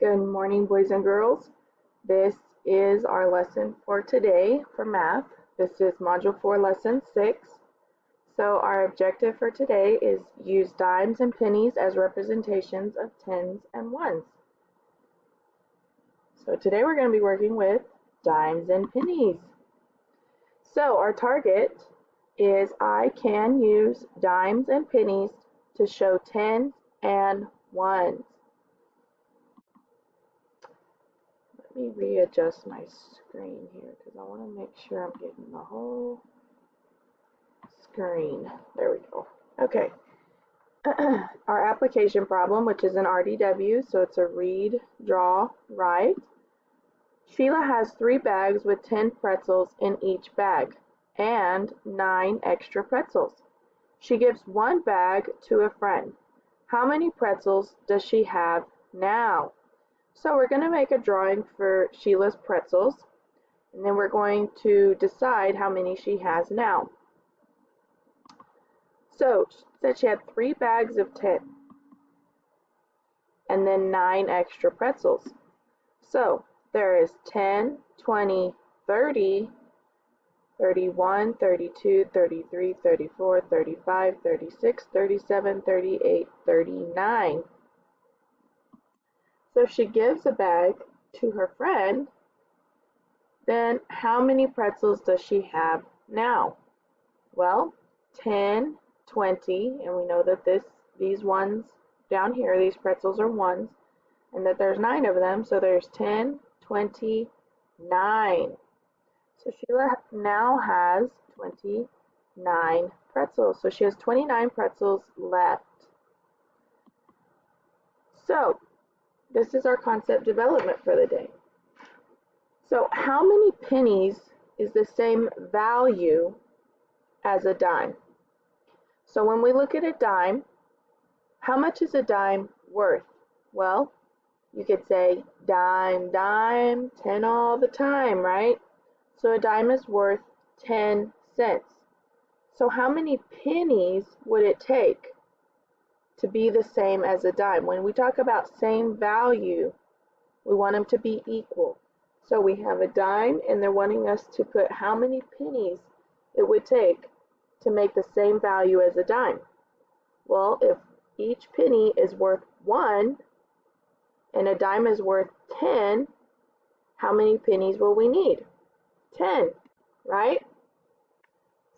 Good morning, boys and girls. This is our lesson for today for math. This is Module 4, Lesson 6. So our objective for today is use dimes and pennies as representations of tens and ones. So today we're going to be working with dimes and pennies. So our target is I can use dimes and pennies to show tens and ones. Let me readjust my screen here because I want to make sure I'm getting the whole screen. There we go. Okay. Our application problem, which is an RDW, so it's a read, draw, write. Sheila has 3 bags with 10 pretzels in each bag and 9 extra pretzels. She gives 1 bag to a friend. How many pretzels does she have now? So we're going to make a drawing for Sheila's pretzels, and then we're going to decide how many she has now. So she said she had 3 bags of 10, and then 9 extra pretzels. So there is 10, 20, 30, 31, 32, 33, 34, 35, 36, 37, 38, 39. So if she gives a bag to her friend, then how many pretzels does she have now? Well, 10, 20, and we know that these ones down here, these pretzels are ones, and that there's 9 of them, so there's 10, 20, 9. So Sheila now has 29 pretzels. So she has 29 pretzels left. So this is our concept development for the day. So how many pennies is the same value as a dime? So when we look at a dime, how much is a dime worth? Well, you could say dime, dime, 10 all the time, right? So a dime is worth 10 cents. So how many pennies would it take to be the same as a dime? When we talk about same value, we want them to be equal. So we have a dime, and they're wanting us to put how many pennies it would take to make the same value as a dime. Well, if each penny is worth 1 and a dime is worth 10, how many pennies will we need? 10, right?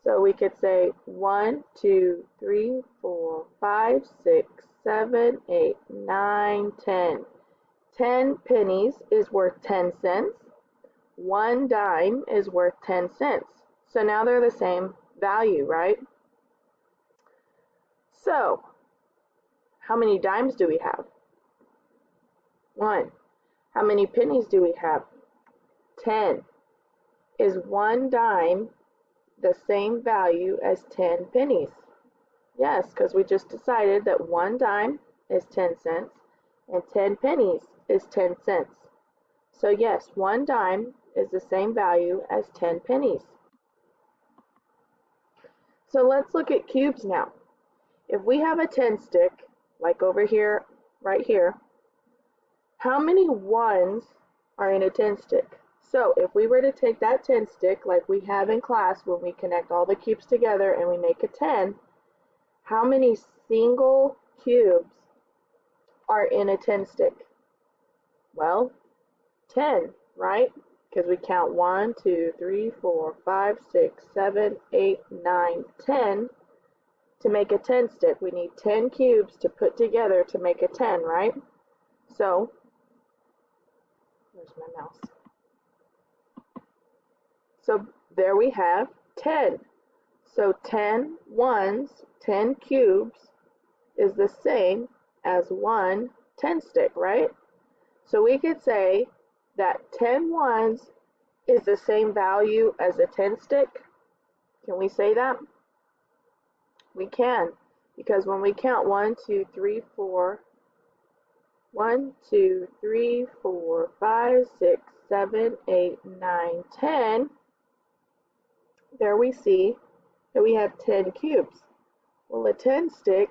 So we could say 1, 2, 3, 4, 5, 6, 7, 8, 9, 10. 10 pennies is worth 10 cents. 1 dime is worth 10 cents. So now they're the same value, right? So how many dimes do we have? 1. How many pennies do we have? 10. Is 1 dime the same value as 10 pennies? Yes, because we just decided that 1 dime is 10 cents and 10 pennies is 10 cents. So yes, 1 dime is the same value as 10 pennies. So let's look at cubes now. If we have a 10 stick, like over here, right here, how many ones are in a 10 stick? So if we were to take that 10 stick like we have in class when we connect all the cubes together and we make a 10, how many single cubes are in a 10 stick? Well, 10, right? Because we count 1, 2, 3, 4, 5, 6, 7, 8, 9, 10. To make a 10 stick, we need 10 cubes to put together to make a 10, right? So, where's my mouse? So there we have 10. So 10 ones, 10 cubes, is the same as 1 10 stick, right? So we could say that 10 ones is the same value as a 10 stick. Can we say that? We can, because when we count 1, 2, 3, 4, 1, 2, 3, 4, 5, 6, 7, 8, 9, 10, there we see that we have 10 cubes. Well, a 10 stick,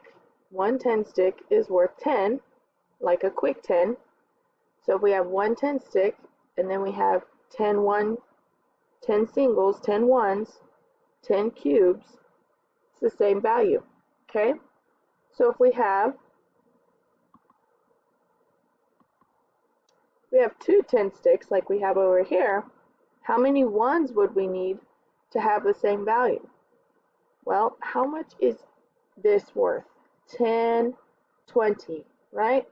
1 10 stick is worth 10, like a quick 10. So if we have one 10 stick, and then we have 10 singles, 10 ones, 10 cubes, it's the same value, okay? So if we have two 10 sticks like we have over here, how many ones would we need to have the same value? Well, how much is this worth? 10, 20, right?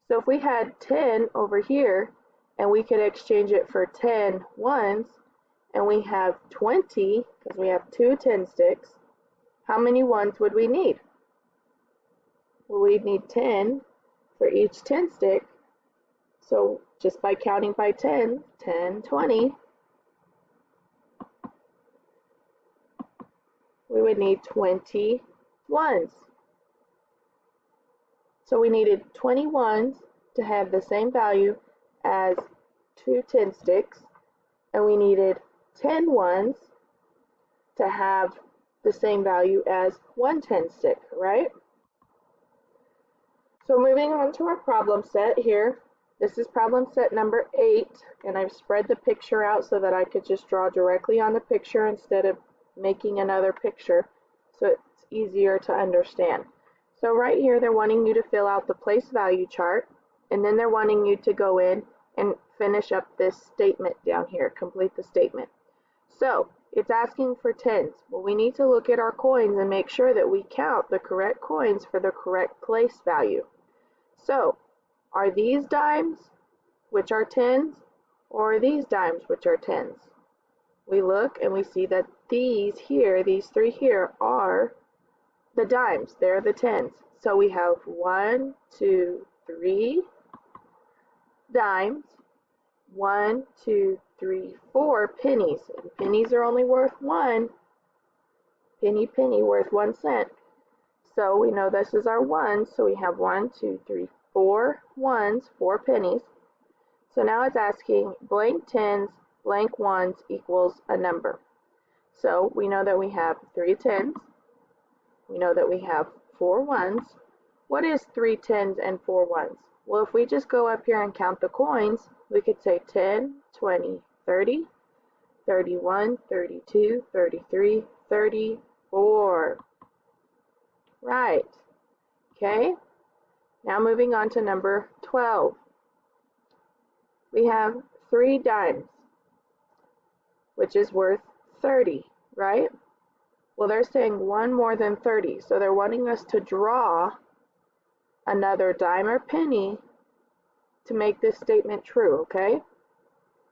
So if we had 10 over here, and we could exchange it for 10 ones, and we have 20, because we have two 10 sticks, how many ones would we need? Well, we'd need 10 for each 10 stick. So just by counting by 10, 10, 20, we would need 20 ones. So we needed 20 ones to have the same value as two 10 sticks, and we needed 10 ones to have the same value as one 10 stick, right? So moving on to our problem set here. This is problem set number 8, and I've spread the picture out so that I could just draw directly on the picture instead of making another picture, so it's easier to understand. So right here they're wanting you to fill out the place value chart, and then they're wanting you to go in and finish up this statement down here, complete the statement. So it's asking for tens. Well, we need to look at our coins and make sure that we count the correct coins for the correct place value. So are these dimes, which are tens, or are these dimes, which are tens? We look and we see that these here, these three here, are the dimes. They're the tens. So we have 1, 2, 3 dimes, 1, 2, 3, 4 pennies. And pennies are only worth 1. Penny worth 1 cent. So we know this is our ones. So we have 1, 2, 3, 4 ones, 4 pennies. So now it's asking blank tens, blank ones equals a number. So we know that we have 3 tens. We know that we have 4 ones. What is 3 tens and 4 ones? Well, if we just go up here and count the coins, we could say 10, 20, 30, 31, 32, 33, 34. Right. Okay. Now moving on to number 12. We have 3 dimes, which is worth 30, right? Well, they're saying one more than 30, so they're wanting us to draw another dime or penny to make this statement true, okay?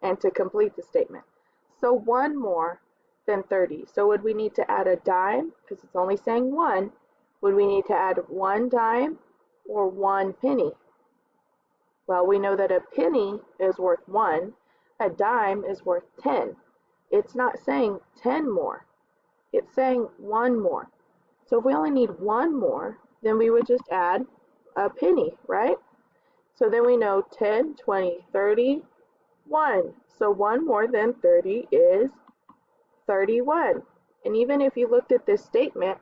And to complete the statement. So one more than 30. So would we need to add a dime, because it's only saying one? Would we need to add 1 dime or 1 penny? Well, we know that a penny is worth 1, a dime is worth 10. It's not saying 10 more, it's saying 1 more. So if we only need 1 more, then we would just add a penny, right? So then we know 10, 20, 30, 1. So 1 more than 30 is 31. And even if you looked at this statement,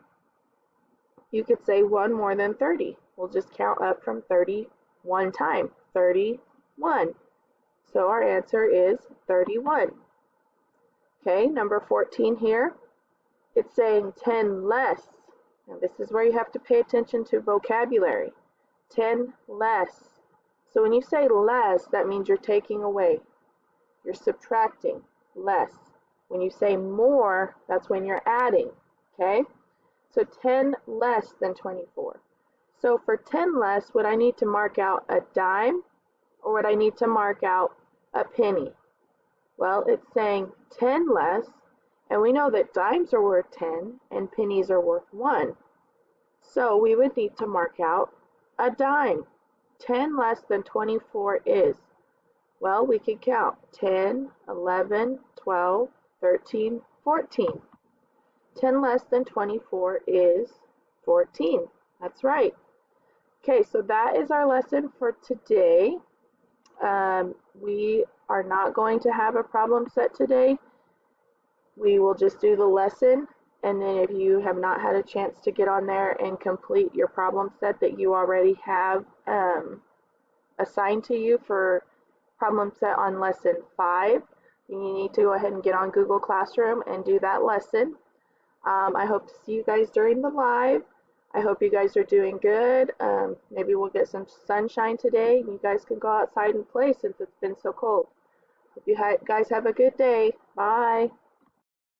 you could say 1 more than 30. We'll just count up from 30 one time. 31. So our answer is 31. Okay, number 14 here. It's saying 10 less. Now this is where you have to pay attention to vocabulary. 10 less. So when you say less, that means you're taking away. You're subtracting. Less. When you say more, that's when you're adding. Okay? So 10 less than 24. So for 10 less, would I need to mark out a dime or would I need to mark out a penny? Well, it's saying 10 less, and we know that dimes are worth 10 and pennies are worth 1. So we would need to mark out a dime. 10 less than 24 is, well, we can count 10, 11, 12, 13, 14. 10 less than 24 is 14. That's right. Okay, so that is our lesson for today. We are not going to have a problem set today. We will just do the lesson, and then if you have not had a chance to get on there and complete your problem set that you already have assigned to you for problem set on lesson 5. You need to go ahead and get on Google Classroom and do that lesson. I hope to see you guys during the live. I hope you guys are doing good. Maybe we'll get some sunshine today. You guys can go outside and play since it's been so cold. Hope you guys have a good day. Bye.